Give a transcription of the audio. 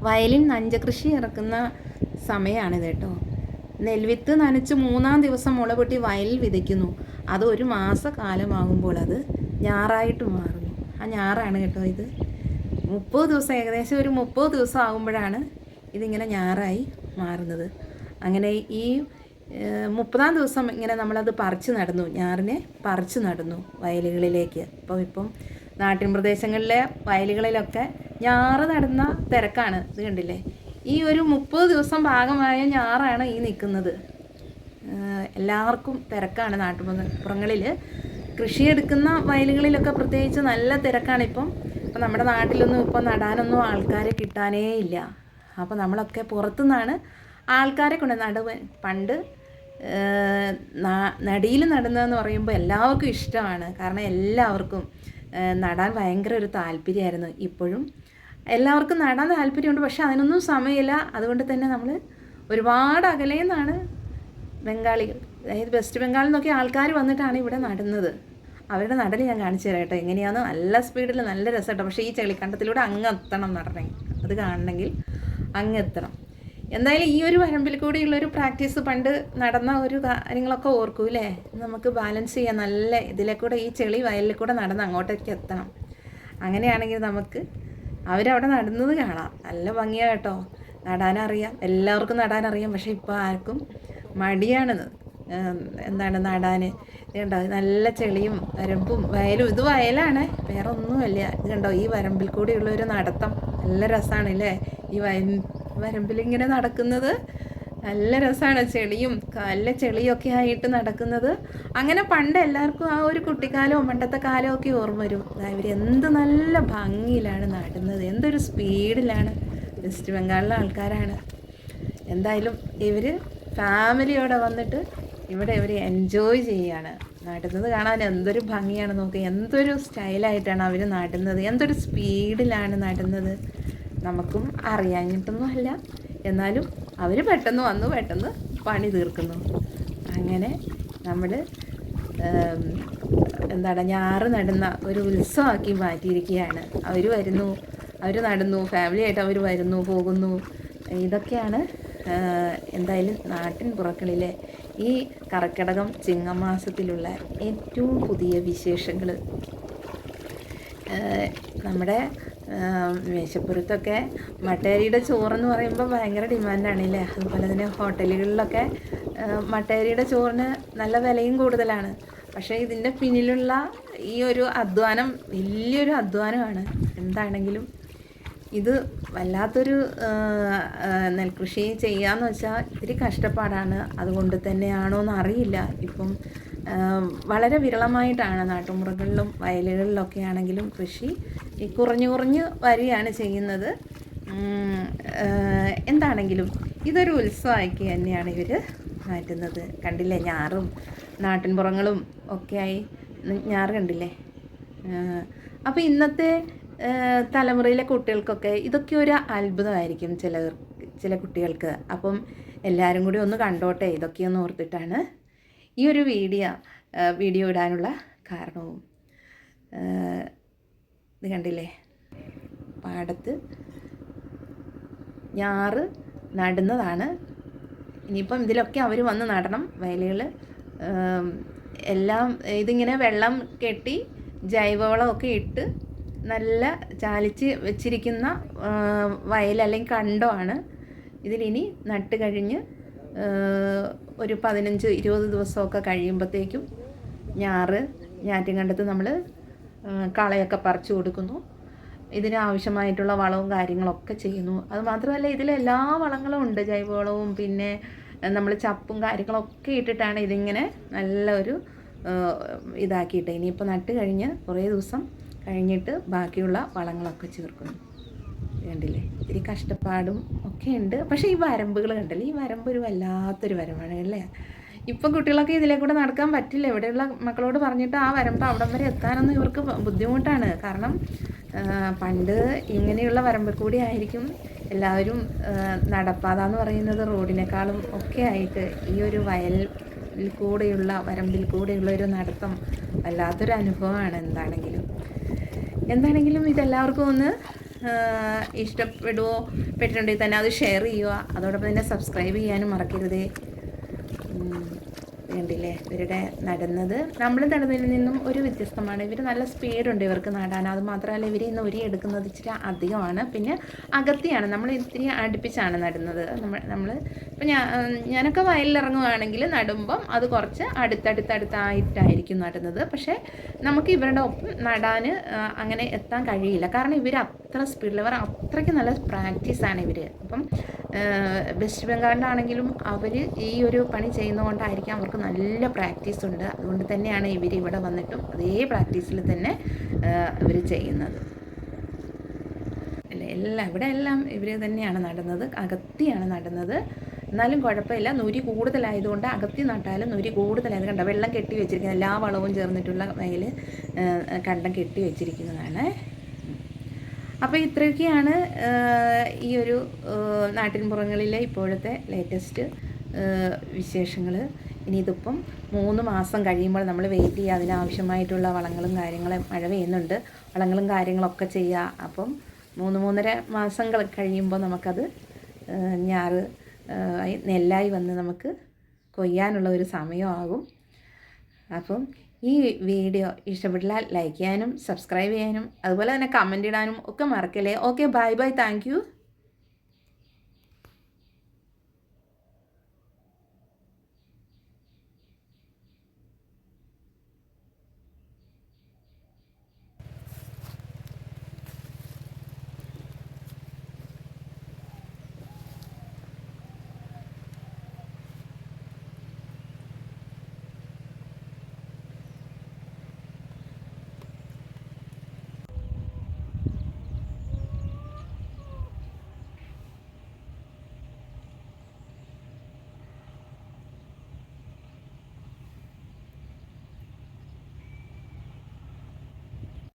Violin നഞ്ചകൃഷി ഇറക്കുന്ന സമയമാണിത് കേട്ടോ. നെൽവിത്ത് നനച്ച് 3-ാം ദിവസം മുള പൊട്ടി വയലിൽ വിതയ്ക്കുന്നു. അത് ഒരു മാസക്കാലമാകുമ്പോൾ അത് ഞാറായിട്ട് മാറുന്നു. ആ ഞാറാണ് കേട്ടോ ഇത്. 30 ദിവസം, ഏകദേശം ഒരു 30 ദിവസം ആകുമ്പോഴാണ് ഇതിങ്ങനെ ഞാറായി മാറുന്നത്. അങ്ങനെ ഈ 30-ാം ദിവസം ഇങ്ങനെ നമ്മളത് പറിച്ച് നടുന്നു, ഞാറിനെ പറിച്ച് നടുന്നു വയലുകളിലേക്ക്. ഇപ്പം നാട്ടിൻ പ്രദേശങ്ങളിലെ വയലുകളിലൊക്കെ ഞാറ് നടുന്ന തിരക്കാണ്. ഇത് കണ്ടില്ലേ, ഈ ഒരു 30 ദിവസം ഭാഗമായ ഞാറാണ് ഈ നിൽക്കുന്നത്. എല്ലാവർക്കും തിരക്കാണ് നാട്ടുപുറങ്ങളിൽ. കൃഷിയെടുക്കുന്ന വയലുകളിലൊക്കെ പ്രത്യേകിച്ച് നല്ല തിരക്കാണിപ്പം. അപ്പം നമ്മുടെ നാട്ടിലൊന്നും ഇപ്പം നടാനൊന്നും ആൾക്കാരെ കിട്ടാനേ ഇല്ല. അപ്പോൾ നമ്മളൊക്കെ പുറത്തുനിന്നാണ് ആൾക്കാരെ കൊണ്ട് പണ്ട് നടിയിൽ നടുന്നതെന്ന് പറയുമ്പോൾ എല്ലാവർക്കും ഇഷ്ടമാണ്. കാരണം എല്ലാവർക്കും നടാൻ ഭയങ്കര ഒരു താല്പര്യമായിരുന്നു. ഇപ്പോഴും എല്ലാവർക്കും നടാൻ താല്പര്യമുണ്ട്, പക്ഷെ അതിനൊന്നും സമയമില്ല. അതുകൊണ്ട് തന്നെ നമ്മൾ ഒരുപാട് അകലെ നിന്നാണ് ബംഗാളികൾ, അതായത് വെസ്റ്റ് ബംഗാളിൽ നിന്നൊക്കെ ആൾക്കാർ വന്നിട്ടാണ് ഇവിടെ നടുന്നത്. അവരുടെ നടൽ ഞാൻ കാണിച്ചു തരാം കേട്ടോ, എങ്ങനെയാണെന്ന്. നല്ല സ്പീഡിൽ, നല്ല രസമായിട്ടോ. പക്ഷേ ഈ ചെളിക്കണ്ടത്തിലൂടെ അങ്ങ് എത്തണം നടണമെങ്കിൽ, അത് കാണണമെങ്കിൽ അങ്ങ് എത്തണം. എന്തായാലും ഈ ഒരു വരമ്പിൽ കൂടിയുള്ളൊരു പ്രാക്ടീസ്, പണ്ട് നടന്ന ഒരു കാര്യങ്ങളൊക്കെ ഓർക്കൂല്ലേ. നമുക്ക് ബാലൻസ് ചെയ്യാൻ നല്ല ഇതിലെ കൂടെ, ഈ ചെളി വയലിൽ കൂടെ നടന്ന് അങ്ങോട്ടേക്ക് എത്തണം. അങ്ങനെയാണെങ്കിൽ നമുക്ക് അവരവിടെ നടുന്നത് കാണാം. നല്ല ഭംഗിയാണ് കേട്ടോ. നടാനറിയാം, എല്ലാവർക്കും നടാനറിയാം. പക്ഷേ ഇപ്പോൾ ആർക്കും മടിയാണ് നടാൻ. ഇത് കണ്ടോ, നല്ല ചെളിയും വരമ്പും വയലും. ഇത് വയലാണ്, വേറെ ഒന്നുമല്ല. ഇത് കണ്ടോ, ഈ വരമ്പിൽ കൂടിയുള്ളൊരു നടത്തം നല്ല രസമാണ് അല്ലേ. ഈ വരമ്പിലിങ്ങനെ നടക്കുന്നത് നല്ല രസമാണ്. ചെളിയും നല്ല ചെളിയൊക്കെ ആയിട്ട് നടക്കുന്നത്. അങ്ങനെ പണ്ട് എല്ലാവർക്കും ആ ഒരു കുട്ടിക്കാലവും പണ്ടത്തെ കാലമൊക്കെ ഓർമ്മ വരും. ഇവർ എന്ത് നല്ല ഭംഗിയിലാണ് നടുന്നത്, എന്തൊരു സ്പീഡിലാണ്. വെസ്റ്റ് ബംഗാളിലെ ആൾക്കാരാണ്. എന്തായാലും ഇവർ ഫാമിലിയോടെ വന്നിട്ട് ഇവിടെ ഇവർ എൻജോയ് ചെയ്യുകയാണ്. നടുന്നത് കാണാൻ എന്തൊരു ഭംഗിയാണ് നോക്കുക. എന്തൊരു സ്റ്റൈലായിട്ടാണ് അവർ നടുന്നത്, എന്തൊരു സ്പീഡിലാണ് നടുന്നത്. നമുക്കും അറിയാഞ്ഞിട്ടൊന്നും അല്ല, എന്നാലും അവർ പെട്ടെന്ന് വന്നു പെട്ടെന്ന് പണി തീർക്കുന്നു. അങ്ങനെ നമ്മൾ ഞാറ് നടുന്ന ഒരു ഉത്സവമാക്കി മാറ്റിയിരിക്കുകയാണ്. അവർ വരുന്നു, അവർ നടുന്നു, ഫാമിലിയായിട്ട് അവർ വരുന്നു പോകുന്നു. ഇതൊക്കെയാണ് എന്തായാലും നാട്ടിൻ പുറങ്ങളിലെ ഈ കർക്കിടകം ചിങ്ങമാസത്തിലുള്ള ഏറ്റവും പുതിയ വിശേഷങ്ങൾ. നമ്മുടെ മേശപ്പുറത്തൊക്കെ മട്ടേരിയുടെ ചോറെന്ന് പറയുമ്പോൾ ഭയങ്കര ഡിമാൻഡാണല്ലേ. അതുപോലെ തന്നെ ഹോട്ടലുകളിലൊക്കെ മട്ടേരിയുടെ ചോറിന് നല്ല വിലയും കൂടുതലാണ്. പക്ഷേ ഇതിൻ്റെ പിന്നിലുള്ള ഈ ഒരു അധ്വാനം വലിയൊരു അധ്വാനമാണ്. എന്താണെങ്കിലും ഇത് വല്ലാത്തൊരു നെൽകൃഷി ചെയ്യാന്ന് വെച്ചാൽ ഇത്തിരി കഷ്ടപ്പാടാണ്. അതുകൊണ്ട് തന്നെയാണോ എന്ന് അറിയില്ല. ഇപ്പം വളരെ വിരളമായിട്ടാണ് നാട്ടുമ്പുറങ്ങളിലും വയലുകളിലൊക്കെ ആണെങ്കിലും കൃഷി കുറഞ്ഞു വരികയാണ് ചെയ്യുന്നത്. എന്താണെങ്കിലും ഇതൊരു ഉത്സവമാക്കി തന്നെയാണ് ഇവർ മാറ്റുന്നത്. കണ്ടില്ലേ, ഞാറും നാട്ടിൻപുറങ്ങളും ഒക്കെയായി ഞാറ് കണ്ടില്ലേ. അപ്പോൾ ഇന്നത്തെ തലമുറയിലെ കുട്ടികൾക്കൊക്കെ ഇതൊക്കെ ഒരു അത്ഭുതമായിരിക്കും ചില കുട്ടികൾക്ക്. അപ്പം എല്ലാവരും കൂടി ഒന്ന് കണ്ടോട്ടെ, ഇതൊക്കെയൊന്ന് ഓർത്തിട്ടാണ് ഈ ഒരു വീഡിയോ ഇടാനുള്ള കാരണവും. ഇത് കണ്ടില്ലേ, പാടത്ത് ഞാറ് നടുന്നതാണ്. ഇനിയിപ്പം ഇതിലൊക്കെ അവർ വന്ന് നടണം. വയലുകൾ എല്ലാം ഇതിങ്ങനെ വെള്ളം കെട്ടി ജൈവവളമൊക്കെ ഇട്ട് നല്ല ചാലിച്ച് വെച്ചിരിക്കുന്ന വയൽ അല്ലെങ്കിൽ കണ്ടമാണ്. ഇതിലിനി നട്ട് കഴിഞ്ഞ് ഒരു 15-20 ദിവസമൊക്കെ കഴിയുമ്പോഴത്തേക്കും ഞാറ്റുകണ്ടത്ത് നമ്മൾ കളയൊക്കെ പറിച്ചു കൊടുക്കുന്നു. ഇതിനാവശ്യമായിട്ടുള്ള വളവും കാര്യങ്ങളൊക്കെ ചെയ്യുന്നു. അതുമാത്രമല്ല, ഇതിലെല്ലാ വളങ്ങളും ഉണ്ട്, ജൈവവളവും പിന്നെ നമ്മൾ ചപ്പും കാര്യങ്ങളൊക്കെ ഇട്ടിട്ടാണ് ഇതിങ്ങനെ നല്ലൊരു ഇതാക്കിയിട്ട് ഇനിയിപ്പോൾ നട്ട് കഴിഞ്ഞ് കുറേ ദിവസം കഴിഞ്ഞിട്ട് ബാക്കിയുള്ള വളങ്ങളൊക്കെ ചേർക്കുന്നു. കണ്ടില്ലേ, ഇത്തിരി കഷ്ടപ്പാടും ഒക്കെ ഉണ്ട്. പക്ഷേ ഈ വരമ്പുകൾ കണ്ടില്ലേ, ഈ വരമ്പ് ഒരു വല്ലാത്തൊരു വരമ്പാണ് അല്ലേ. ഇപ്പം കുട്ടികളൊക്കെ ഇതിലെ കൂടെ നടക്കാൻ പറ്റില്ല. ഇവിടെയുള്ള മക്കളോട് പറഞ്ഞിട്ട് ആ വരമ്പ് അവിടം വരെ എത്താനൊന്നും ഇവർക്ക് ബുദ്ധിമുട്ടാണ്. കാരണം പണ്ട് ഇങ്ങനെയുള്ള വരമ്പിൽ കൂടി ആയിരിക്കും എല്ലാവരും നടപ്പാത എന്ന് പറയുന്നത്. റോഡിനേക്കാളും ഒക്കെ ആയിട്ട് ഈ ഒരു വരമ്പിൽ കൂടെയുള്ള ഒരു നടത്തം വല്ലാത്തൊരു അനുഭവമാണ്. എന്താണെങ്കിലും ഇതെല്ലാവർക്കും ഒന്ന് പെട്ടിട്ടുണ്ടെങ്കിൽ തന്നെ അത് ഷെയർ ചെയ്യുക. അതോടൊപ്പം തന്നെ സബ്സ്ക്രൈബ് ചെയ്യാനും മറക്കരുതേ. കണ്ടില്ലേ ഇവരുടെ നടുന്നത് നമ്മൾ നടുന്നതിൽ നിന്നും ഒരു വ്യത്യസ്തമാണ്. ഇവർ നല്ല സ്പീഡുണ്ട് ഇവർക്ക് നടാൻ. അത് മാത്രമല്ല ഇവർ ഇന്ന് ഉരി എടുക്കുന്നത് ഇച്ചിരി അധികമാണ്. പിന്നെ അകത്തിയാണ് നമ്മൾ ഇത്തിരി അടുപ്പിച്ചാണ് നടുന്നത്. നമ്മൾ ഇപ്പം ഞാനൊക്കെ വയലിലിറങ്ങുകയാണെങ്കിൽ നടുമ്പം അത് കുറച്ച് അടുത്തടുത്തായിട്ടായിരിക്കും നടുന്നത്. പക്ഷേ നമുക്ക് ഇവരുടെ ഒപ്പം നടാൻ അങ്ങനെ എത്താൻ കഴിയില്ല. കാരണം ഇവർ അത്ര സ്പീഡിൽ, ഇവർ അത്രയ്ക്ക് നല്ല പ്രാക്ടീസാണ് ഇവർ. അപ്പം വെസ്റ്റ് ബംഗാളിലാണെങ്കിലും അവർ ഈ ഒരു പണി ചെയ്യുന്നതുകൊണ്ടായിരിക്കാം അവർക്ക് നല്ല പ്രാക്ടീസ് ഉണ്ട്. അതുകൊണ്ട് തന്നെയാണ് ഇവർ ഇവിടെ വന്നിട്ടും അതേ പ്രാക്ടീസിൽ തന്നെ ഇവർ ചെയ്യുന്നത്. ഇവിടെ എല്ലാം ഇവർ തന്നെയാണ് നടുന്നത്. അകത്തിയാണ് നടുന്നത്. എന്നാലും കുഴപ്പമില്ല. നുരി കൂടുതലായതുകൊണ്ട് അകത്തി നട്ടാലും നുരി കൂടുതലായത് കണ്ട വെള്ളം കെട്ടി വെച്ചിരിക്കുന്നത്, എല്ലാ വളവും ചേർന്നിട്ടുള്ള വയൽ കണ്ടം കെട്ടി വെച്ചിരിക്കുന്നതാണ്. അപ്പോൾ ഇത്രയൊക്കെയാണ് ഈ ഒരു നാട്ടിൻപുറങ്ങളിലെ ഇപ്പോഴത്തെ ലേറ്റസ്റ്റ് വിശേഷങ്ങൾ. ഇനി ഇതിപ്പം 3 മാസം കഴിയുമ്പോൾ നമ്മൾ വെയിറ്റ് ചെയ്യുക. അതിനാവശ്യമായിട്ടുള്ള വളങ്ങളും കാര്യങ്ങളും, മഴ പെയ്യുന്നുണ്ട്, വളങ്ങളും കാര്യങ്ങളൊക്കെ ചെയ്യുക. അപ്പം 3-3.5 മാസങ്ങൾ കഴിയുമ്പോൾ നമുക്കത് ഞാറ് നെല്ലായി വന്ന് നമുക്ക് കൊയ്യാനുള്ള ഒരു സമയമാകും. അപ്പം ഈ വീഡിയോ ഇഷ്ടപ്പെട്ടാൽ ലൈക്ക് ചെയ്യാനും സബ്സ്ക്രൈബ് ചെയ്യാനും അതുപോലെ തന്നെ കമൻ്റ് ഇടാനും ഒക്കെ മറക്കല്ലേ. Okay, bye bye, thank you.